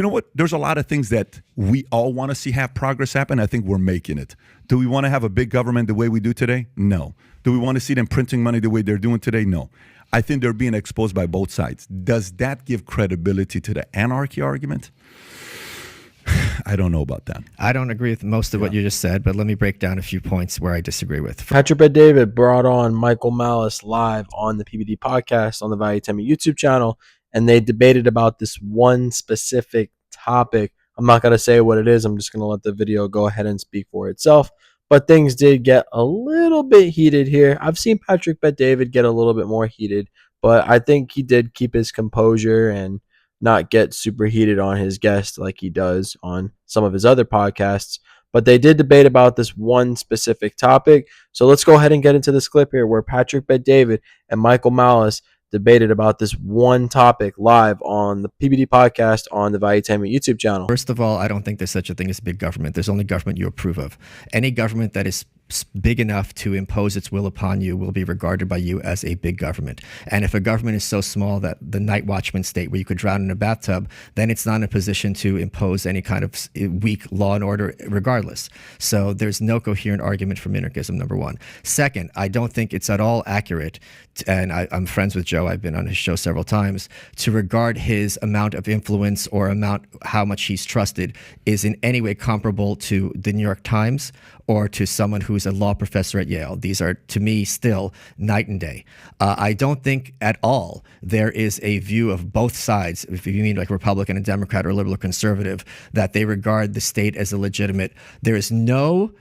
You know what? There's a lot of things that we all want to see have progress happen. I think we're making it. Do we want to have a big government the way we do today? No. Do we want to see them printing money the way they're doing today? No. I think they're being exposed by both sides. Does that give credibility to the anarchy argument? I don't know about that. I don't agree with most of what you just said, but let me break down a few points where I disagree with. Patrick Bet-David brought on Michael Malice live on the PBD Podcast on the Valuetainment YouTube channel, and they debated about this one specific topic. I'm not going to say what it is. I'm just going to let the video go ahead and speak for itself. But things did get a little bit heated here. I've seen Patrick Bet-David get a little bit more heated, but I think he did keep his composure and not get super heated on his guest like he does on some of his other podcasts. But they did debate about this one specific topic. So let's go ahead and get into this clip here where Patrick Bet-David and Michael Malice debated about this one topic live on the PBD Podcast on the Valuetainment YouTube channel. First of all, I don't think there's such a thing as big government. There's only government you approve of. Any government that is big enough to impose its will upon you will be regarded by you as a big government. And if a government is so small that the night watchman state where you could drown in a bathtub, then it's not in a position to impose any kind of weak law and order regardless. So there's no coherent argument for minarchism, number one. Second, I don't think it's at all accurate, and I'm friends with Joe, I've been on his show several times, to regard his amount of influence or how much he's trusted is in any way comparable to the New York Times or to someone who's a law professor at Yale. These are, to me, still night and day. I don't think at all there is a view of both sides, if you mean like Republican and Democrat or liberal or conservative, that they regard the state as a legitimate. There is no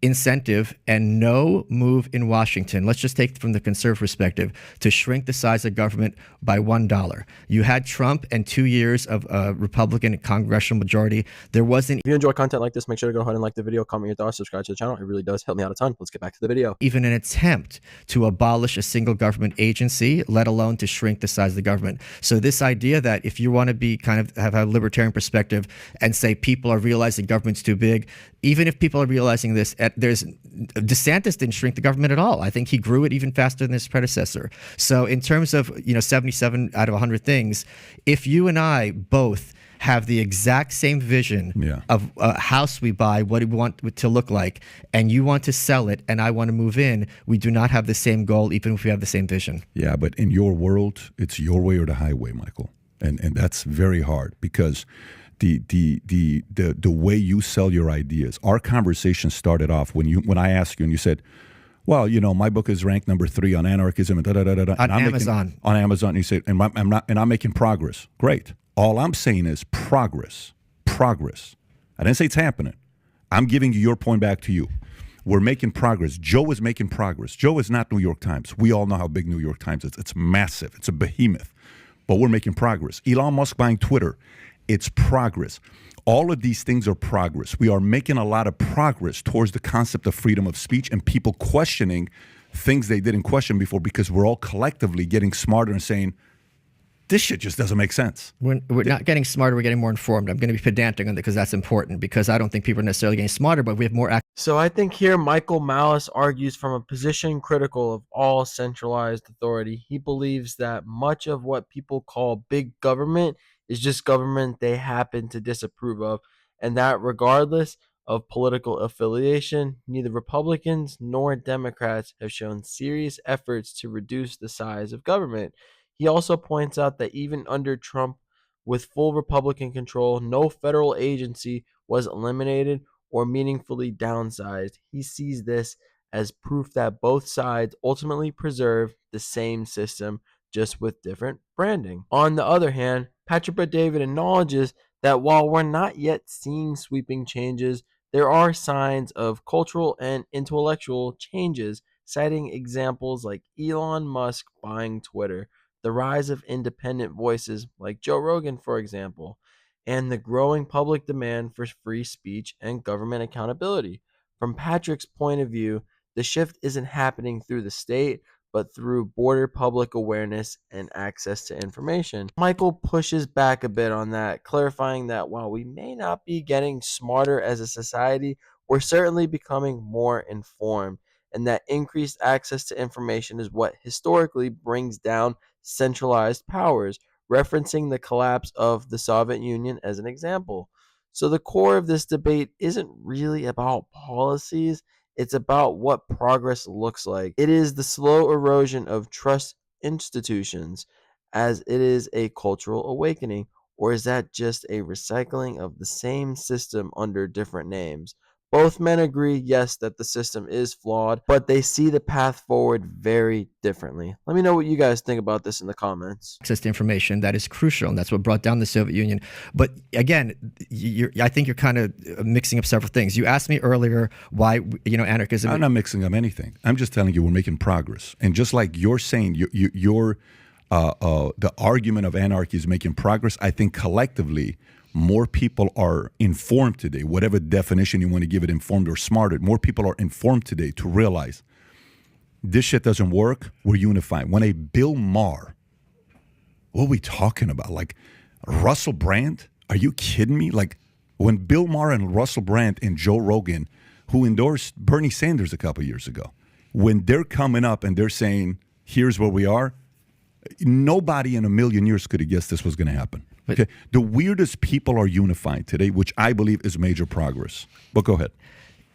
incentive and no move in Washington, let's just take it from the conservative perspective, to shrink the size of government by $1. You had Trump and 2 years of Republican congressional majority. There wasn't. If you enjoy content like this, make sure to go ahead and like the video, comment your thoughts, subscribe to the channel. It really does help me out a ton. Let's get back to the video. Even an attempt to abolish a single government agency, let alone to shrink the size of the government. So this idea that if you want to be kind of have a libertarian perspective and say people are realizing government's too big, even if people are realizing this, DeSantis didn't shrink the government at all. I think he grew it even faster than his predecessor. So in terms of 77 out of 100 things, if you and I both have the exact same vision of a house we buy, what we want it to look like, and you want to sell it and I want to move in, we do not have the same goal even if we have the same vision. Yeah, but in your world, it's your way or the highway, Michael. And that's very hard because the way you sell your ideas. Our conversation started off when I asked you and you said, well, my book is ranked number 3 on anarchism and on Amazon. On Amazon, and you said, and I'm making progress. Great. All I'm saying is progress. Progress. I didn't say it's happening. I'm giving you your point back to you. We're making progress. Joe is making progress. Joe is not New York Times. We all know how big New York Times is. It's massive. It's a behemoth. But we're making progress. Elon Musk buying Twitter. It's progress. All of these things are progress. We are making a lot of progress towards the concept of freedom of speech and people questioning things they didn't question before because we're all collectively getting smarter and saying, this shit just doesn't make sense. We're not getting smarter, we're getting more informed. I'm going to be pedantic on that because that's important, because I don't think people are necessarily getting smarter, but we have more. So I think here Michael Malice argues from a position critical of all centralized authority. He believes that much of what people call big government is just government they happen to disapprove of, and that regardless of political affiliation, neither Republicans nor Democrats have shown serious efforts to reduce the size of government. He also points out that even under Trump, with full Republican control, no federal agency was eliminated or meaningfully downsized. He sees this as proof that both sides ultimately preserve the same system, just with different branding. On the other hand, Patrick Bet-David acknowledges that while we're not yet seeing sweeping changes, there are signs of cultural and intellectual changes, citing examples like Elon Musk buying Twitter, the rise of independent voices like Joe Rogan, for example, and the growing public demand for free speech and government accountability. From Patrick's point of view, the shift isn't happening through the state, but through broader public awareness and access to information. Michael pushes back a bit on that, clarifying that while we may not be getting smarter as a society, we're certainly becoming more informed, and that increased access to information is what historically brings down centralized powers. referencing the collapse of the Soviet Union as an example. So the core of this debate isn't really about policies, it's about what progress looks like. It is the slow erosion of trust institutions as it is a cultural awakening, or is that just a recycling of the same system under different names? Both men agree, yes, that the system is flawed, but they see the path forward very differently. Let me know what you guys think about this in the comments. Access to information that is crucial, and that's what brought down the Soviet Union. But again, I think you're kind of mixing up several things. You asked me earlier why anarchism. I'm not mixing up anything. I'm just telling you we're making progress, and just like you're saying, the argument of anarchy is making progress. I think collectively, more people are informed today, whatever definition you want to give it, informed or smarter. More people are informed today to realize this shit doesn't work. We're unified. When a Bill Maher, what are we talking about? Like Russell Brand? Are you kidding me? Like when Bill Maher and Russell Brand and Joe Rogan, who endorsed Bernie Sanders a couple years ago, when they're coming up and they're saying, here's where we are, nobody in a million years could have guessed this was going to happen. Okay, the weirdest people are unified today, which I believe is major progress. But go ahead.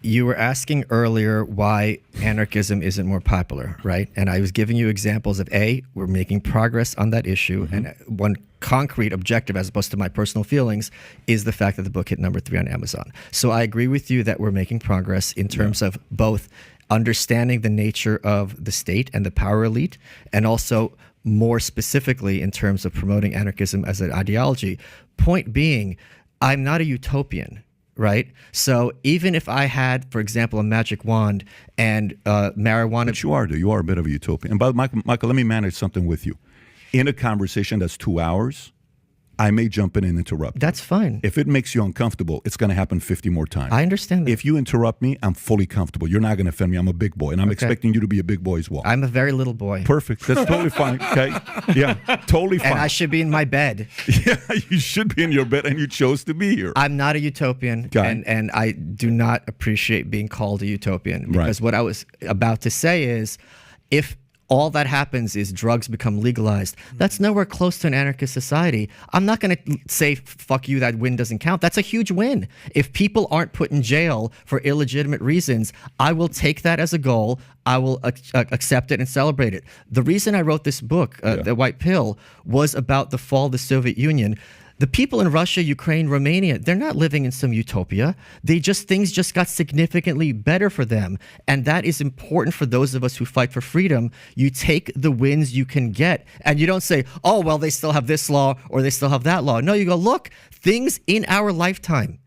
You were asking earlier why anarchism isn't more popular, right? And I was giving you examples of we're making progress on that issue. And one concrete objective, as opposed to my personal feelings, is the fact that the book hit number 3 on Amazon. So I agree with you that we're making progress in terms of both understanding the nature of the state and the power elite, and also more specifically in terms of promoting anarchism as an ideology. Point being, I'm not a utopian, right? So even if I had, for example, a magic wand and marijuana... But you are a bit of a utopian. And by Michael, let me manage something with you. In a conversation that's 2 hours, I may jump in and interrupt. That's fine. If it makes you uncomfortable, it's going to happen 50 more times. I understand that. If you interrupt me, I'm fully comfortable. You're not going to offend me. I'm a big boy, and I'm expecting you to be a big boy as well. I'm a very little boy. Perfect. That's totally fine. Okay. Yeah, totally fine. And I should be in my bed. Yeah, you should be in your bed, and you chose to be here. I'm not a utopian, and I do not appreciate being called a utopian, because what I was about to say is, if all that happens is drugs become legalized, that's nowhere close to an anarchist society. I'm not going to say, fuck you, that win doesn't count. That's a huge win. If people aren't put in jail for illegitimate reasons, I will take that as a goal. I will accept it and celebrate it. The reason I wrote this book, The White Pill, was about the fall of the Soviet Union. The people in Russia, Ukraine, Romania, they're not living in some utopia. Things just got significantly better for them. And that is important for those of us who fight for freedom. You take the wins you can get, and you don't say, oh, well, they still have this law or they still have that law. No, you go, look, things in our lifetime,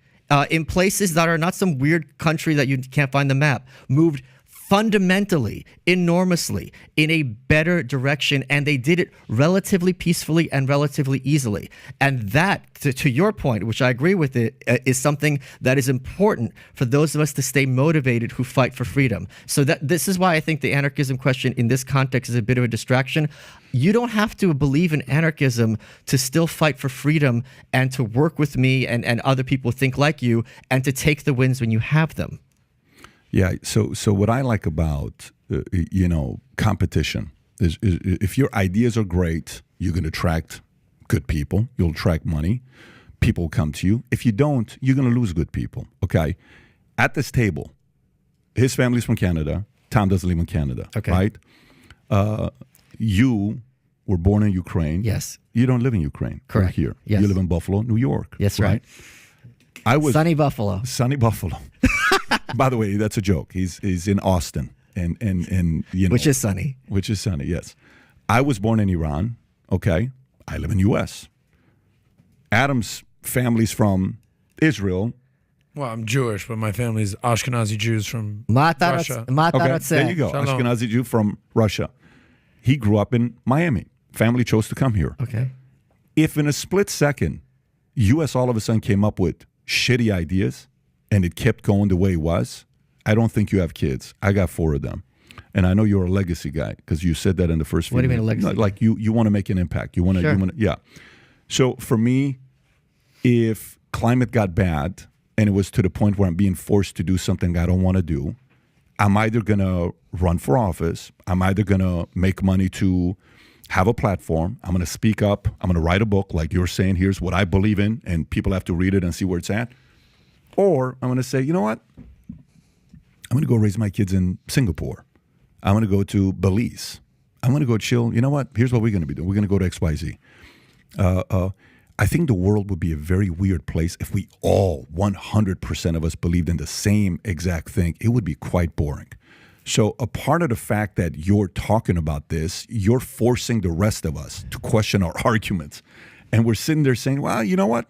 in places that are not some weird country that you can't find the map, moved fundamentally, enormously, in a better direction, and they did it relatively peacefully and relatively easily. And that, to your point, which I agree with it, is something that is important for those of us to stay motivated who fight for freedom. So this is why I think the anarchism question in this context is a bit of a distraction. You don't have to believe in anarchism to still fight for freedom and to work with me and other people who think like you, and to take the wins when you have them. Yeah. So what I like about competition is if your ideas are great, you're going to attract good people. You'll attract money. People will come to you. If you don't, you're going to lose good people. Okay. At this table, his family's from Canada. Tom doesn't live in Canada. Okay. Right. You were born in Ukraine. Yes. You don't live in Ukraine. Correct. You're here. Yes. You live in Buffalo, New York. Yes, right. I was Sunny Buffalo. Sunny Buffalo. By the way, that's a joke. He's in Austin, and which is sunny. Which is sunny. Yes. I was born in Iran. Okay. I live in U.S. Adam's family's from Israel. Well, I'm Jewish, but my family's Ashkenazi Jews from Russia. Okay, there you go. Shalom. Ashkenazi Jew from Russia. He grew up in Miami. Family chose to come here. Okay. If in a split second, U.S. all of a sudden came up with shitty ideas and it kept going the way it was, I don't think you have kids. I got 4 of them. And I know you're a legacy guy because you said that in the first few What do you mean a minutes. legacy? Like you want to make an impact. You want to, Sure. Yeah. So for me, if climate got bad and it was to the point where I'm being forced to do something I don't want to do, I'm either going to run for office, I'm either going to make money to have a platform. I'm going to speak up. I'm going to write a book like you're saying. Here's what I believe in, and people have to read it and see where it's at. Or I'm going to say, you know what? I'm going to go raise my kids in Singapore. I'm going to go to Belize. I'm going to go chill. You know what? Here's what we're going to be doing. We're going to go to XYZ. I think the world would be a very weird place if we all, 100% of us, believed in the same exact thing. It would be quite boring. So a part of the fact that you're talking about this, you're forcing the rest of us to question our arguments. And we're sitting there saying, well, you know what?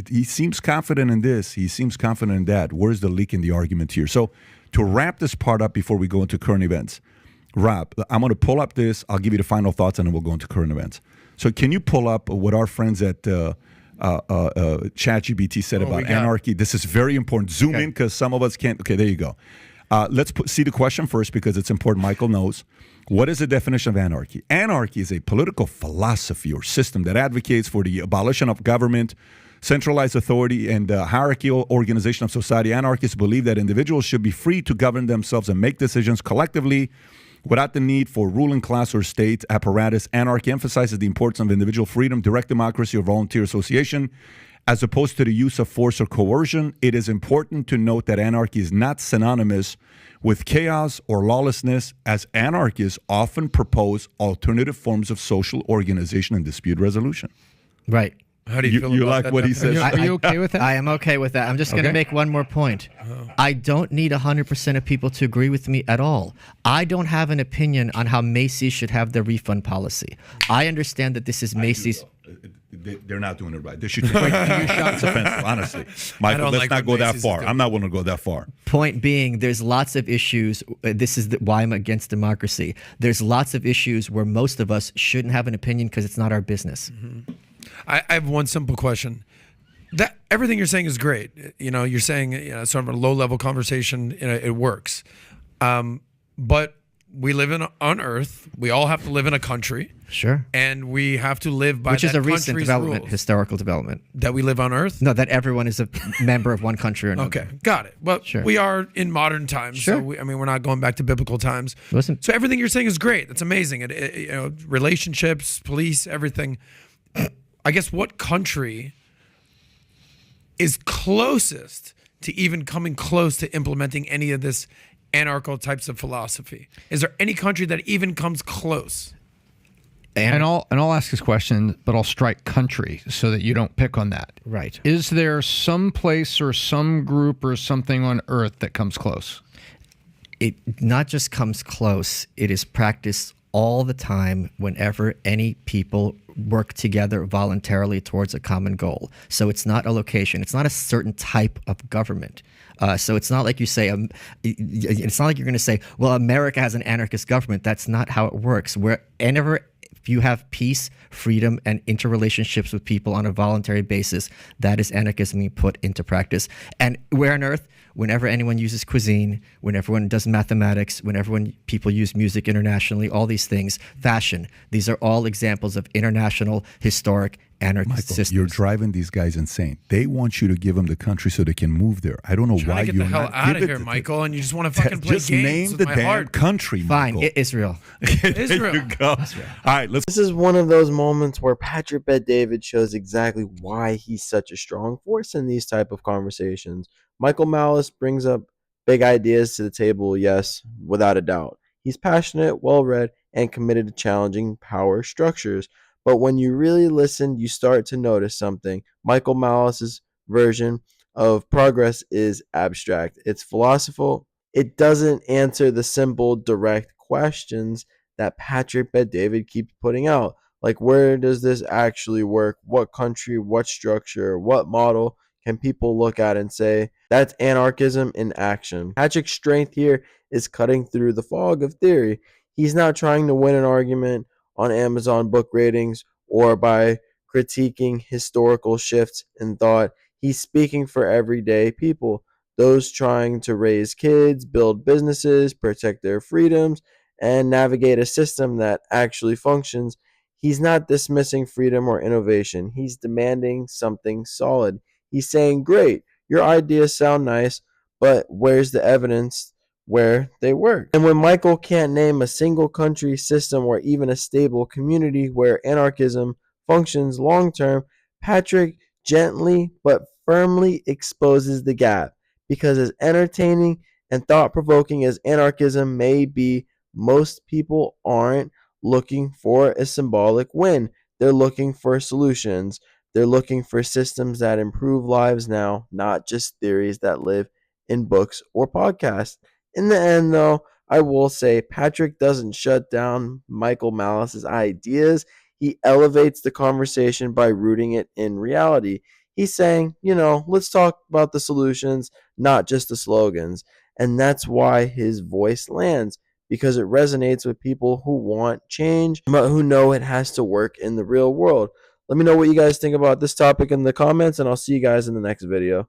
He seems confident in this. He seems confident in that. Where's the leak in the argument here? So to wrap this part up before we go into current events, Rob, I'm going to pull up this. I'll give you the final thoughts, and then we'll go into current events. So can you pull up what our friends at ChatGPT said about anarchy? This is very important. Zoom in because some of us can't. Okay, there you go. Let's see the question first because it's important. Michael knows. What is the definition of anarchy? Anarchy is a political philosophy or system that advocates for the abolition of government, centralized authority, and hierarchical organization of society. Anarchists believe that individuals should be free to govern themselves and make decisions collectively without the need for ruling class or state apparatus. Anarchy emphasizes the importance of individual freedom, direct democracy, or volunteer association, as opposed to the use of force or coercion. It is important to note that anarchy is not synonymous with chaos or lawlessness, as anarchists often propose alternative forms of social organization and dispute resolution. Right. How do you feel about like that what he definition? says? Are you okay with that? I am okay with that. I'm just going to make one more point. I don't need 100% of people to agree with me at all. I don't have an opinion on how Macy's should have their refund policy. I understand that this is Macy's. They're not doing it right. They should. It's offensive, honestly. Michael, let's not go that far. I'm not willing to go that far. Point being, there's lots of issues. This is why I'm against democracy. There's lots of issues where most of us shouldn't have an opinion because it's not our business. Mm-hmm. I have one simple question. That everything you're saying is great. You know, you're saying sort of a low-level conversation. It works, but we live on Earth. We all have to live in a country. Sure. And we have to live by which that is a recent country's development, rules. Historical development. That we live on Earth? No, that everyone is a member of one country or another. Okay, got it. Well, Sure. we are in modern times. Sure. So we're not going back to biblical times. Listen. So everything you're saying is great. That's amazing. Relationships, police, everything. I guess what country is closest to even coming close to implementing any of this anarcho types of philosophy? Is there any country that even comes close? And I'll ask this question, but I'll strike country so that you don't pick on that. Right. Is there some place or some group or something on Earth that comes close? It not just comes close, it is practiced all the time whenever any people work together voluntarily towards a common goal. So it's not a location. It's not a certain type of government. So it's not like you say, it's not like you're going to say, well, America has an anarchist government. That's not how it works. Whenever you have peace, freedom, and interrelationships with people on a voluntary basis, that is anarchism being put into practice. And where on Earth? Whenever anyone uses cuisine, when everyone does mathematics, whenever people use music internationally, all these things, fashion, these are all examples of international historic anarchist systems. You're driving these guys insane. They want you to give them the country so they can move there. I don't know why Get you're the hell not out of give here, it to Michael, and you just want to fucking play just games name with the my damn heart. country, Fine, Michael. Israel. Israel. There you go. All right, let's. This is one of those moments where Patrick Bet-David shows exactly why he's such a strong force in these type of conversations. Michael Malice brings up big ideas to the table, yes, without a doubt. He's passionate, well-read, and committed to challenging power structures. But when you really listen, you start to notice something. Michael Malice's version of progress is abstract. It's philosophical. It doesn't answer the simple, direct questions that Patrick Bet-David keeps putting out. Like, where does this actually work? What country, what structure, what model can people look at and say, that's anarchism in action? Patrick's strength here is cutting through the fog of theory. He's not trying to win an argument on Amazon book ratings or by critiquing historical shifts in thought. He's speaking for everyday people, those trying to raise kids, build businesses, protect their freedoms, and navigate a system that actually functions. He's not dismissing freedom or innovation. He's demanding something solid. He's saying, great, your ideas sound nice, but where's the evidence where they work. And when Michael can't name a single country, system, or even a stable community where anarchism functions long term, Patrick gently but firmly exposes the gap. Because as entertaining and thought provoking as anarchism may be, most people aren't looking for a symbolic win. They're looking for solutions. They're looking for systems that improve lives now, not just theories that live in books or podcasts. In the end, though, I will say Patrick doesn't shut down Michael Malice's ideas. He elevates the conversation by rooting it in reality. He's saying, let's talk about the solutions, not just the slogans. And that's why his voice lands, because it resonates with people who want change, but who know it has to work in the real world. Let me know what you guys think about this topic in the comments, and I'll see you guys in the next video.